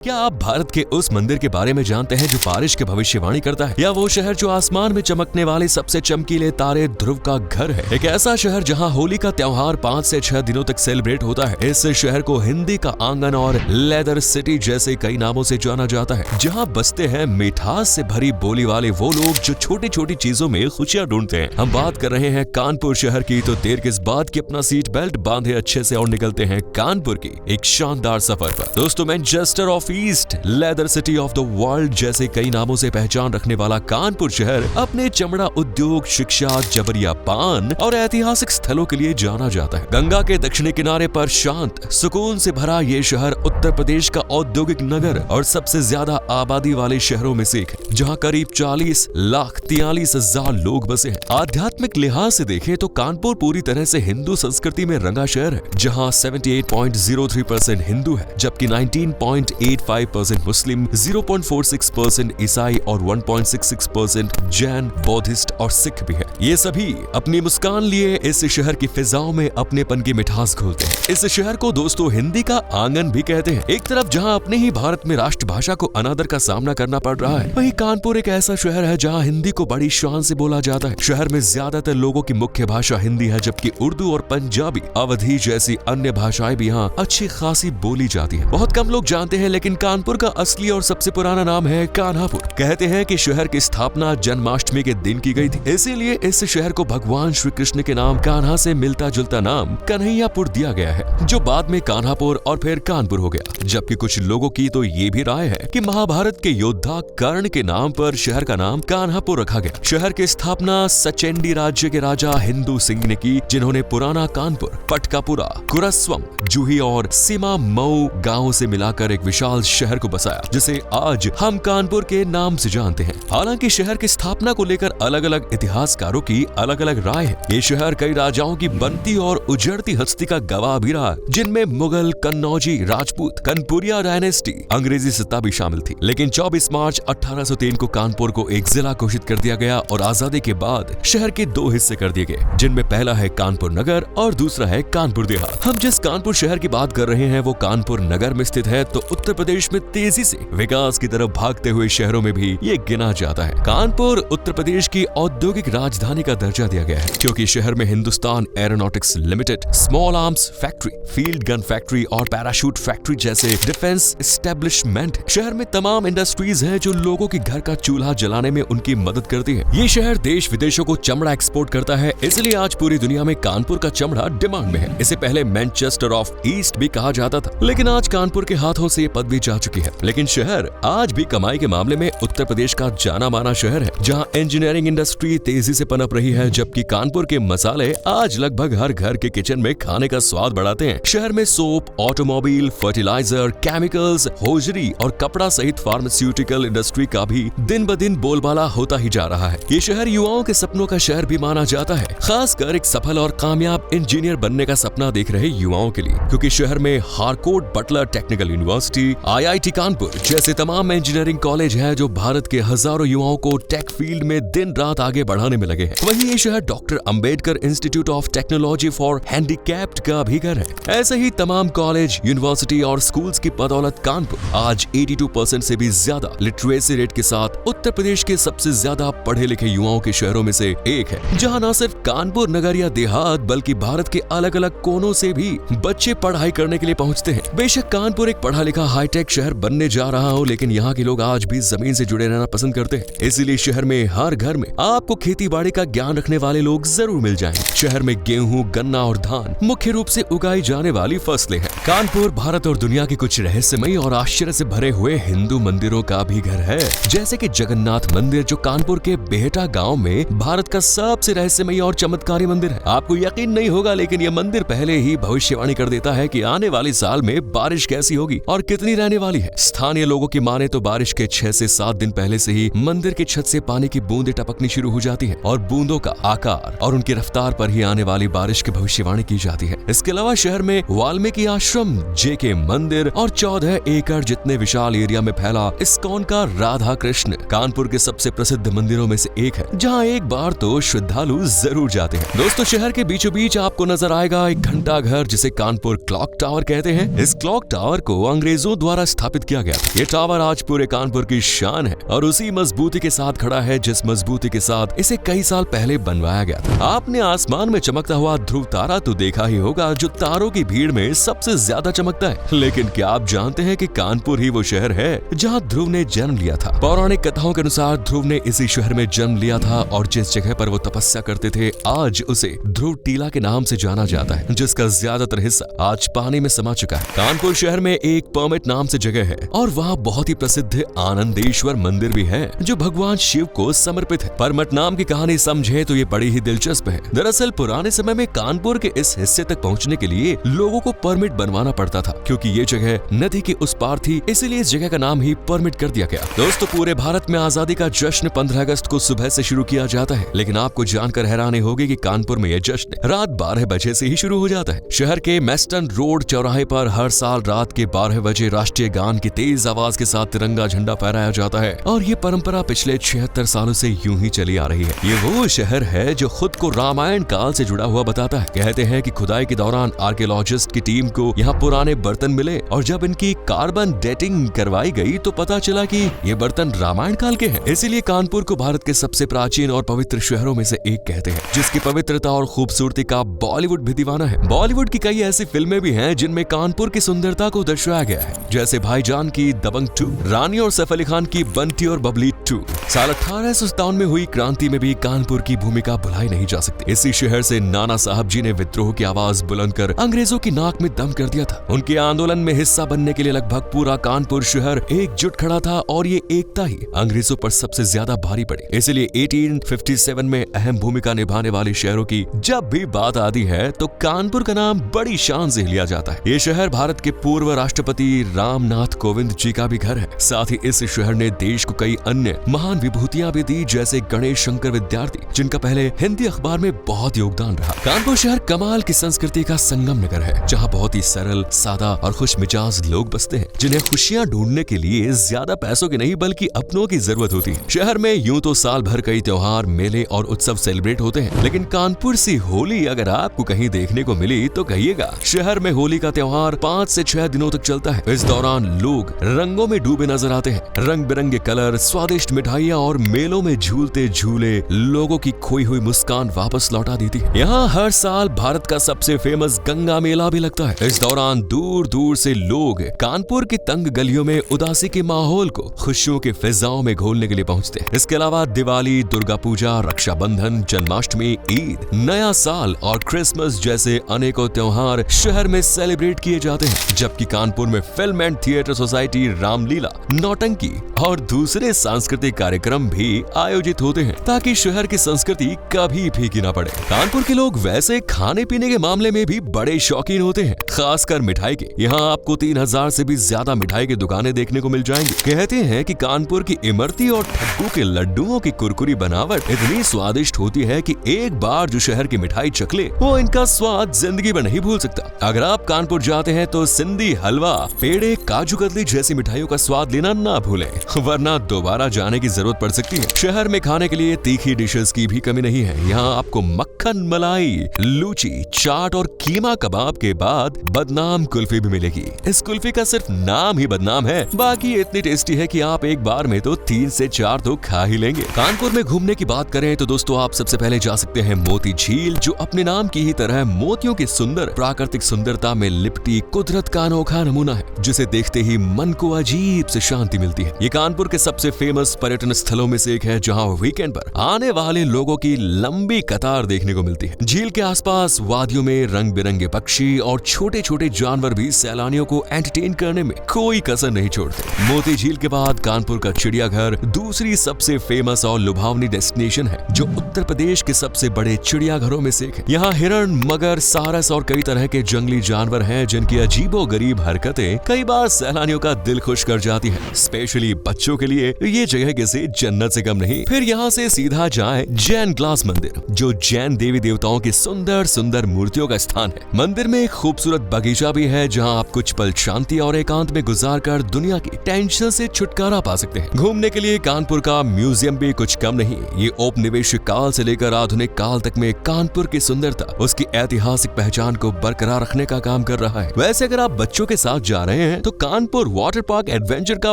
क्या आप भारत के उस मंदिर के बारे में जानते हैं जो बारिश की भविष्यवाणी करता है, या वो शहर जो आसमान में चमकने वाले सबसे चमकीले तारे ध्रुव का घर है? एक ऐसा शहर जहां होली का त्योहार 5 से 6 दिनों तक सेलिब्रेट होता है। इस शहर को हिंदी का आंगन और लेदर सिटी जैसे कई नामों से जाना जाता है, जहां बसते हैं मिठास से भरी बोली वाले वो लोग जो छोटी छोटी चीजों में खुशियां ढूंढते हैं। हम बात कर रहे हैं कानपुर शहर की, तो देर किस बात की अपना सीट बेल्ट बांधे अच्छे से और निकलते हैं कानपुर की एक शानदार सफर पर। दोस्तों, Manchester of east, leather city of the world जैसे कई नामों से पहचान रखने वाला कानपुर शहर अपने चमड़ा उद्योग, शिक्षा, जबरिया पान और ऐतिहासिक स्थलों के लिए जाना जाता है। गंगा के दक्षिणी किनारे पर शांत सुकून से भरा ये शहर उत्तर प्रदेश का औद्योगिक नगर और सबसे ज्यादा आबादी वाले शहरों में से एक है, जहां करीब 40,43,000 लोग बसे हैं। आध्यात्मिक लिहाज से देखें तो कानपुर पूरी तरह से हिंदू संस्कृति में रंगा शहर है, जहां 78.03% हिंदू है, जबकि 19.85% मुस्लिम, 0.46% ईसाई और 1.66% जैन, बौद्धिस्ट और सिख भी है। ये सभी अपनी मुस्कान लिए इस शहर की फिजाओं में अपनेपन की मिठास घोलते हैं। इस शहर को दोस्तों हिंदी का आंगन भी कहते हैं। एक तरफ जहां अपने ही भारत में राष्ट्रभाषा को अनादर का सामना करना पड़ रहा है, वहीं कानपुर एक ऐसा शहर है जहां हिंदी को बड़ी शान से बोला जाता है। शहर में ज्यादातर लोगों की मुख्य भाषा हिंदी है, जबकि उर्दू और पंजाबी, अवधी जैसी अन्य भाषाएं भी यहाँ अच्छी खासी बोली जाती है। बहुत कम लोग जानते हैं, लेकिन कानपुर का असली और सबसे पुराना नाम है कान्हापुर। कहते हैं कि शहर की स्थापना जन्माष्टमी के दिन की गई थी, इसीलिए इस शहर को भगवान श्री कृष्ण के नाम कान्हा से मिलता जुलता नाम कन्हैयापुर दिया गया है, जो बाद में कान्हापुर और फिर कानपुर हो गया। जबकि कुछ लोगों की तो ये भी राय है कि महाभारत के योद्धा कर्ण के नाम पर शहर का नाम कान्हापुर रखा गया। शहर की स्थापना सचेंडी राज्य के राजा हिंदू सिंह ने की, जिन्होंने पुराना कानपुर, पटकापुरा, कुरस्वम, जूही और सीमा मऊ गांवों से मिलाकर एक विशाल शहर को बसाया, जिसे आज हम कानपुर के नाम से जानते हैं। हालांकि शहर की स्थापना को लेकर अलग अलग इतिहासकारों की अलग अलग राय है। ये शहर कई राजाओं की बनती और उजड़ती हस्ती का गवाह भी रहा, जिनमें मुगल, कन्नौजी, राजपूत, कनपुरिया डायनेस्टी, अंग्रेजी सत्ता भी शामिल थी। लेकिन 24 मार्च 1803 को कानपुर को एक जिला घोषित कर दिया गया और आजादी के बाद शहर के 2 हिस्से कर दिए गए, जिनमें पहला है कानपुर नगर और दूसरा है कानपुर देहात। हम जिस कानपुर शहर की बात कर रहे हैं वो कानपुर नगर में स्थित है, तो उत्तर प्रदेश में तेजी से विकास की तरफ भागते हुए शहरों में भी ये गिना जाता है। कानपुर उत्तर प्रदेश की औद्योगिक राजधानी का दर्जा दिया गया है, क्योंकि शहर में Hindustan aeronautics limited, small arms factory, field gun factory और पैराशूट फैक्ट्री जैसे डिफेंस एस्टेब्लिशमेंट। शहर में तमाम इंडस्ट्रीज हैं जो लोगों के घर का चूल्हा जलाने में उनकी मदद करती है। ये शहर देश विदेशों को चमड़ा एक्सपोर्ट करता है, इसलिए आज पूरी दुनिया में कानपुर का चमड़ा डिमांड में है। इसे पहले मैनचेस्टर ऑफ ईस्ट भी कहा जाता था, लेकिन आज कानपुर के हाथों से ये पदवी जा चुकी है। लेकिन शहर आज भी कमाई के मामले में उत्तर प्रदेश का जाना माना शहर है, जहां इंजीनियरिंग इंडस्ट्री तेजी से पनप रही है, जबकि कानपुर के मसाले आज लगभग हर घर के किचन में खाने का स्वाद बढ़ाते हैं। शहर में soap, automobile, fertiliser, chemicals, hosiery और कपड़ा सहित फार्मास्यूटिकल इंडस्ट्री का भी दिन ब दिन बोलबाला होता ही जा रहा है। ये शहर युवाओं के सपनों का शहर भी माना जाता है, खासकर एक सफल और कामयाब इंजीनियर बनने का सपना देख रहे युवाओं के लिए, क्योंकि शहर में Harcourt Butler technical university, IIT Kanpur जैसे तमाम इंजीनियरिंग कॉलेज है, जो भारत के हजारों युवाओं को टेक फील्ड में दिन रात आगे बढ़ाने में लगे हैं। वहीं ये शहर doctor Ambedkar institute of technology for handicapped का भी घर है। ऐसे ही तमाम कॉलेज, यूनिवर्सिटी और स्कूल्स की बदौलत कानपुर आज 82% से भी ज्यादा लिटरेसी रेट के साथ उत्तर प्रदेश के सबसे ज्यादा पढ़े लिखे युवाओं के शहरों में से एक है, जहां न सिर्फ कानपुर नगर या देहात बल्कि भारत के अलग अलग कोनों से भी बच्चे पढ़ाई करने के लिए पहुंचते हैं। बेशक कानपुर एक पढ़ा लिखा हाईटेक शहर बनने जा रहा हो, लेकिन यहाँ के लोग आज भी जमीन से जुड़े रहना पसंद करते हैं। इसीलिए शहर में हर घर में आपको खेती बाड़ी का ज्ञान रखने वाले लोग जरूर मिल जाएंगे। शहर में गेहूं, गन्ना और धान मुख्य रूप से उगाई जाने वाली फसलें हैं। कानपुर भारत और दुनिया के कुछ रहस्यमयी और आश्चर्य से भरे हुए हिंदू मंदिरों का भी घर है, जैसे कि जगन्नाथ मंदिर, जो कानपुर के बेहटा गांव में भारत का सबसे रहस्यमयी और चमत्कारी मंदिर है। आपको यकीन नहीं होगा, लेकिन यह मंदिर पहले ही भविष्यवाणी कर देता है कि आने वाले साल में बारिश कैसी होगी और कितनी रहने वाली है। स्थानीय लोगों की माने तो बारिश के 6 से 7 दिन पहले से ही मंदिर की छत से पानी की बूंदें टपकनी शुरू हो जाती है और बूंदों का आकार और उनकी रफ्तार पर ही आने वाली बारिश की भविष्यवाणी की जाती है। इसके अलावा शहर में वाल्मीकि आश्रम, JK मंदिर और 14 एकड़ जितने विशाल एरिया में फैला इस्कॉन का राधा कृष्ण कानपुर के सबसे प्रसिद्ध मंदिरों में से एक है, जहां एक बार तो श्रद्धालु जरूर जाते हैं। दोस्तों, शहर के बीचों बीच आपको नजर आएगा एक घंटा घर, जिसे कानपुर क्लॉक टावर कहते हैं। इस क्लॉक टावर को अंग्रेजों द्वारा द्वारा स्थापित किया गया था। ये टावर आज पूरे कानपुर की शान है और उसी मजबूती के साथ खड़ा है जिस मजबूती के साथ इसे कई साल पहले बनवाया गया था। आपने आसमान में चमकता हुआ ध्रुव तारा तो देखा ही होगा जो तारों की भीड़ में सबसे ज्यादा चमकता है, लेकिन क्या आप जानते हैं कि कानपुर ही वो शहर है जहां ध्रुव ने जन्म लिया था। पौराणिक कथाओं के अनुसार ध्रुव ने इसी शहर में जन्म लिया था और जिस जगह पर वो तपस्या करते थे आज उसे ध्रुव टीला के नाम से जाना जाता है, जिसका ज्यादातर हिस्सा आज पानी में समा चुका है। कानपुर शहर में एक परमिट नाम से जगह है और वहाँ बहुत ही प्रसिद्ध आनंदेश्वर मंदिर भी है जो भगवान शिव को समर्पित है। परमिट नाम की कहानी समझे तो ये बड़ी ही दिलचस्प है। दरअसल पुराने समय में कानपुर के इस हिस्से तक पहुँचने के लिए लोगों को परमिट बनवाना पड़ता था, क्योंकि ये जगह नदी के उस पार थी, इसीलिए इस जगह का नाम ही परमिट कर दिया गया। दोस्तों, पूरे भारत में आजादी का जश्न 15 अगस्त को सुबह से शुरू किया जाता है, लेकिन आपको जानकर हैरानी होगी कि कानपुर में यह जश्न रात 12 बजे से ही शुरू हो जाता है। शहर के मेस्टन रोड चौराहे पर हर साल रात के 12 बजे राष्ट्रीय गान की तेज आवाज के साथ तिरंगा झंडा फहराया जाता है और ये परंपरा पिछले 76 सालों से यूं ही चली आ रही है। ये वो शहर है जो खुद को रामायण काल से जुड़ा हुआ बताता है। कहते हैं कि खुदाई के दौरान आर्कियोलॉजिस्ट की टीम को यहाँ पुराने बर्तन मिले और जब इनकी कार्बन डेटिंग करवाई गई तो पता चला कि ये बर्तन रामायण काल के हैं। इसीलिए कानपुर को भारत के सबसे प्राचीन और पवित्र शहरों में से एक कहते हैं, जिसकी पवित्रता और खूबसूरती का बॉलीवुड भी दीवाना है। बॉलीवुड की कई ऐसी फिल्में भी हैं जिनमें कानपुर की सुंदरता को दर्शाया गया है, जैसे भाईजान की दबंग 2, रानी और सैफ अली खान की बंटी और बबली 2। साल 1857 में हुई क्रांति में भी कानपुर की भूमिका भुलाई नहीं जा सकती। इसी शहर से नाना साहब जी ने विद्रोह की आवाज बुलंद कर अंग्रेजों की नाक में दम कर दिया था। उनके आंदोलन में हिस्सा बनने के लिए लगभग पूरा कानपुर शहर एकजुट खड़ा था और ये एकता ही अंग्रेजों पर सबसे ज्यादा भारी पड़ी। इसलिए 1857 में अहम भूमिका निभाने वाले शहरों की जब भी बात आती है तो कानपुर का नाम बड़ी शान से लिया जाता है। ये शहर भारत के पूर्व राष्ट्रपति रामनाथ कोविंद जी का भी घर है। साथ ही इस शहर ने देश को कई अन्य महान विभूतियां भी दी, जैसे गणेश शंकर विद्यार्थी, जिनका पहले हिंदी अखबार में बहुत योगदान रहा। कानपुर शहर कमाल की संस्कृति का संगम नगर है, जहाँ बहुत ही सरल, सादा और खुश मिजाज लोग बसते हैं, जिन्हें खुशियाँ ढूंढने के लिए ज्यादा पैसों की नहीं बल्कि अपनों की जरूरत होती है। शहर में यूं तो साल भर कई त्योहार, मेले और उत्सव सेलिब्रेट होते हैं, लेकिन कानपुर सी होली अगर आपको कहीं देखने को मिली तो कहिएगा। शहर में होली का त्योहार 5 से 6 दिनों तक चलता है। इस दौरान लोग रंगों में डूबे नजर आते हैं। रंग बिरंगे कलर, स्वादिष्ट मिठाइयाँ और मेलों में झूलते झूले लोगों की खोई हुई मुस्कान वापस लौटा देती है। यहाँ हर साल भारत का सबसे फेमस गंगा मेला भी लगता है। इस दौरान दूर दूर से लोग कानपुर की तंग गलियों में उदासी के माहौल को खुशियों के फिजाओं में घोलने के लिए पहुँचते हैं। इसके अलावा दिवाली, दुर्गा पूजा, रक्षाबंधन, जन्माष्टमी, ईद, नया साल और क्रिसमस जैसे अनेकों त्योहार शहर में सेलिब्रेट किए जाते हैं। जबकि कानपुर में film and theatre society, Ramlila, नौटंकी और दूसरे सांस्कृतिक कार्यक्रम भी आयोजित होते हैं ताकि शहर की संस्कृति कभी फीकी न पड़े। कानपुर के लोग वैसे खाने पीने के मामले में भी बड़े शौकीन होते हैं, खासकर मिठाई के। यहाँ आपको 3000 से भी ज्यादा मिठाई की दुकानें देखने को मिल जाएंगी। कहते हैं कि कानपुर की इमरती और ठग्गू के लड्डुओं की कुरकुरी बनावट इतनी स्वादिष्ट होती है कि एक बार जो शहर की मिठाई चखले वो इनका स्वाद जिंदगी में नहीं भूल सकता। अगर आप कानपुर जाते हैं तो सिंधी हलवा, पेड़े, काजू कतली जैसी मिठाइयों का स्वाद लेना ना भूलें, वरना दोबारा जाने की जरूरत पड़ सकती है। शहर में खाने के लिए तीखी डिशेस की भी कमी नहीं है। यहाँ आपको मक्खन मलाई, लूची, चाट और कीमा कबाब के बाद बदनाम कुल्फी भी मिलेगी। इस कुल्फी का सिर्फ नाम ही बदनाम है, बाकी इतनी टेस्टी है कि आप एक बार में तो 3 से 4 तो खा ही लेंगे। कानपुर में घूमने की बात करें तो दोस्तों आप सबसे पहले जा सकते हैं मोती झील, जो अपने नाम की ही तरह मोतियों की सुंदर प्राकृतिक सुंदरता में लिपटी कुदरत का अनोखा नमूना है, जिसे देखते ही मन को अजीब से शांति मिलती है। ये कानपुर के सबसे फेमस पर्यटन स्थलों में से एक है, जहाँ वीकेंड पर आने वाले लोगों की लंबी कतार देखने को मिलती है। झील के आसपास वादियों में रंग बिरंगे पक्षी और छोटे छोटे जानवर भी सैलानियों को एंटरटेन करने में कोई कसर नहीं छोड़ते। मोती झील के बाद कानपुर का चिड़ियाघर दूसरी सबसे फेमस और लुभावनी डेस्टिनेशन है, जो उत्तर प्रदेश के सबसे बड़े चिड़ियाघरों में से एक है। यहाँ हिरण, मगर, सारस और कई तरह के जंगली जानवर हैं, जिनकी अजीबोगरीब हरकतें कई बार सैलानियों का दिल खुश कर जाती है। स्पेशली बच्चों के लिए ये जगह किसी जन्नत से कम नहीं। फिर यहाँ से सीधा जाएं जैन ग्लास मंदिर, जो जैन देवी देवताओं की सुंदर सुंदर मूर्तियों का स्थान है। मंदिर में एक खूबसूरत बगीचा भी है, जहाँ आप कुछ पल शांति और एकांत में गुजार कर दुनिया की टेंशन से छुटकारा पा सकते हैं। घूमने के लिए कानपुर का म्यूजियम भी कुछ कम नहीं। ये औपनिवेशिक काल से लेकर आधुनिक काल तक में कानपुर की सुंदरता, उसकी ऐतिहासिक पहचान को बरकरार रखने का काम कर रहा है। वैसे अगर आप बच्चों के साथ जा रहे हैं हैं तो कानपुर वाटर पार्क एडवेंचर का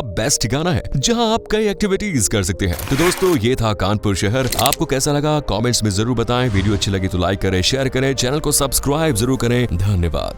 बेस्ट ठिकाना है, जहां आप कई एक्टिविटीज कर सकते हैं। तो दोस्तों, ये था कानपुर शहर। आपको कैसा लगा कमेंट्स में जरूर बताएं। वीडियो अच्छी लगी तो लाइक करें, शेयर करें, चैनल को सब्सक्राइब जरूर करें। धन्यवाद।